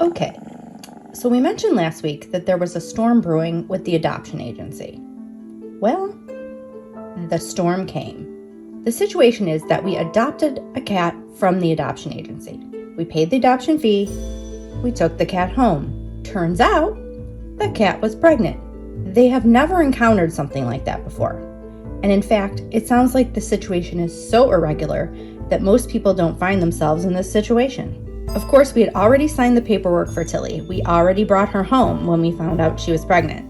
Okay, so we mentioned last week that there was a storm brewing with the adoption agency. Well, the storm came. The situation is that we adopted a cat from the adoption agency. We paid the adoption fee. We took the cat home. Turns out, the cat was pregnant. They have never encountered something like that before. And in fact, it sounds like the situation is so irregular that most people don't find themselves in this situation. Of course, we had already signed the paperwork for Tilly. We already brought her home when we found out she was pregnant.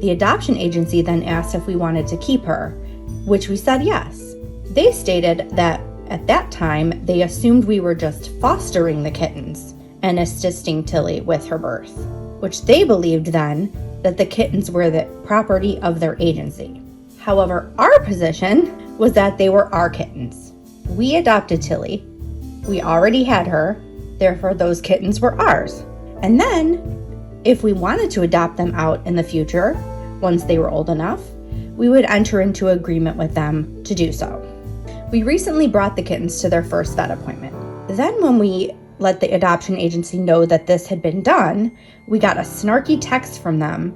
The adoption agency then asked if we wanted to keep her, which we said yes. They stated that at that time, they assumed we were just fostering the kittens and assisting Tilly with her birth, which they believed then that the kittens were the property of their agency. However, our position was that they were our kittens. We adopted Tilly. We already had her. Therefore, those kittens were ours. And then, if we wanted to adopt them out in the future, once they were old enough, we would enter into agreement with them to do so. We recently brought the kittens to their first vet appointment. Then when we let the adoption agency know that this had been done, we got a snarky text from them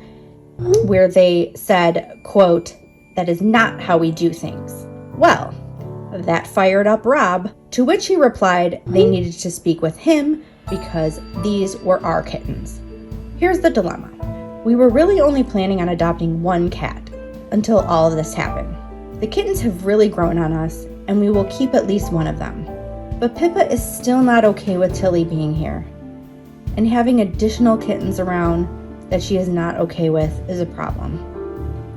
where they said, quote, "That is not how we do things." Well, that fired up Rob, to which he replied they needed to speak with him because these were our kittens. Here's the dilemma. We were really only planning on adopting one cat until all of this happened. The kittens have really grown on us, and we will keep at least one of them. But Pippa is still not okay with Tilly being here, and having additional kittens around that she is not okay with is a problem.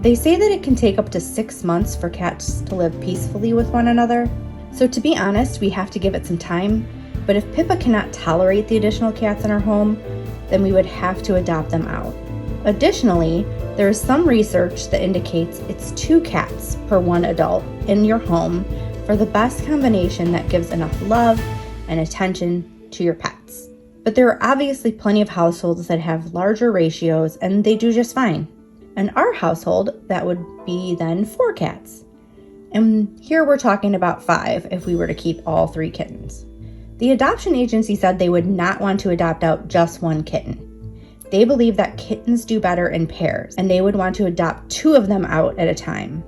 They say that it can take up to 6 months for cats to live peacefully with one another. So to be honest, we have to give it some time. But if Pippa cannot tolerate the additional cats in her home, then we would have to adopt them out. Additionally, there is some research that indicates it's 2 cats per 1 adult in your home for the best combination that gives enough love and attention to your pets. But there are obviously plenty of households that have larger ratios and they do just fine. In our household, that would be then 4 cats. And here we're talking about 5 if we were to keep all 3 kittens. The adoption agency said they would not want to adopt out just 1 kitten. They believe that kittens do better in pairs, and they would want to adopt 2 of them out at a time,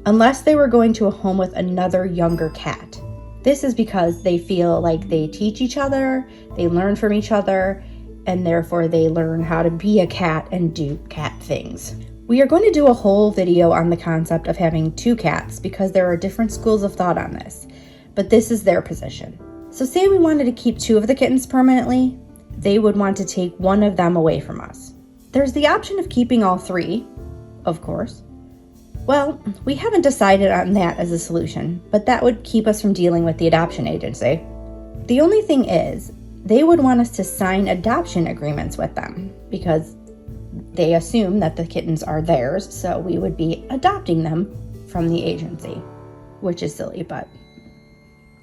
unless they were going to a home with another younger cat. This is because they feel like they teach each other, they learn from each other, and therefore they learn how to be a cat and do cat things. We are going to do a whole video on the concept of having 2 cats because there are different schools of thought on this, but this is their position. So say we wanted to keep 2 of the kittens permanently, they would want to take 1 of them away from us. There's the option of keeping all 3, of course. Well, we haven't decided on that as a solution, but that would keep us from dealing with the adoption agency. The only thing is, they would want us to sign adoption agreements with them because they assume that the kittens are theirs, so we would be adopting them from the agency, which is silly, but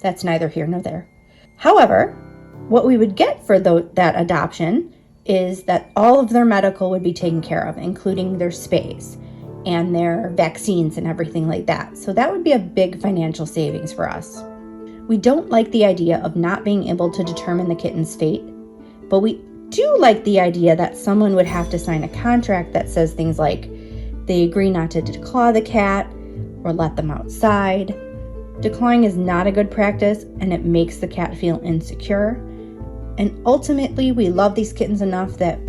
that's neither here nor there. However, what we would get for that adoption is that all of their medical would be taken care of, including their spays and their vaccines and everything like that. So that would be a big financial savings for us. We don't like the idea of not being able to determine the kitten's fate, but we do like the idea that someone would have to sign a contract that says things like they agree not to declaw the cat or let them outside. Declawing is not a good practice and it makes the cat feel insecure. And ultimately, we love these kittens enough that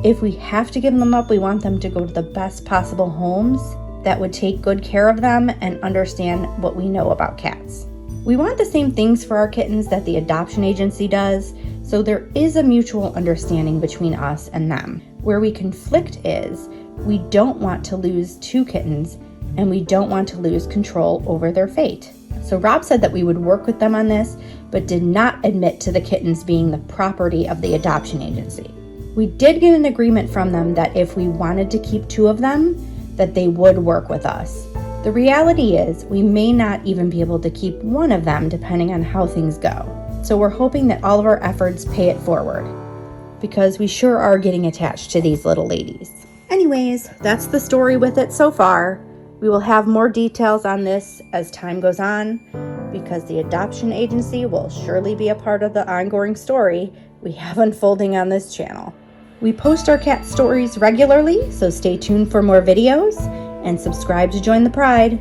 if we have to give them up, we want them to go to the best possible homes that would take good care of them and understand what we know about cats. We want the same things for our kittens that the adoption agency does, so there is a mutual understanding between us and them. Where we conflict is we don't want to lose 2 kittens and we don't want to lose control over their fate. So Rob said that we would work with them on this, but did not admit to the kittens being the property of the adoption agency. We did get an agreement from them that if we wanted to keep 2 of them, that they would work with us. The reality is we may not even be able to keep 1 of them depending on how things go. So we're hoping that all of our efforts pay it forward because we sure are getting attached to these little ladies. Anyways, that's the story with it so far. We will have more details on this as time goes on, because the adoption agency will surely be a part of the ongoing story we have unfolding on this channel. We post our cat stories regularly, so stay tuned for more videos and subscribe to join the pride.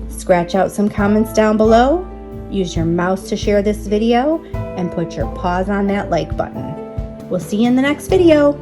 Scratch out some comments down below, use your mouse to share this video, and put your paws on that like button. We'll see you in the next video.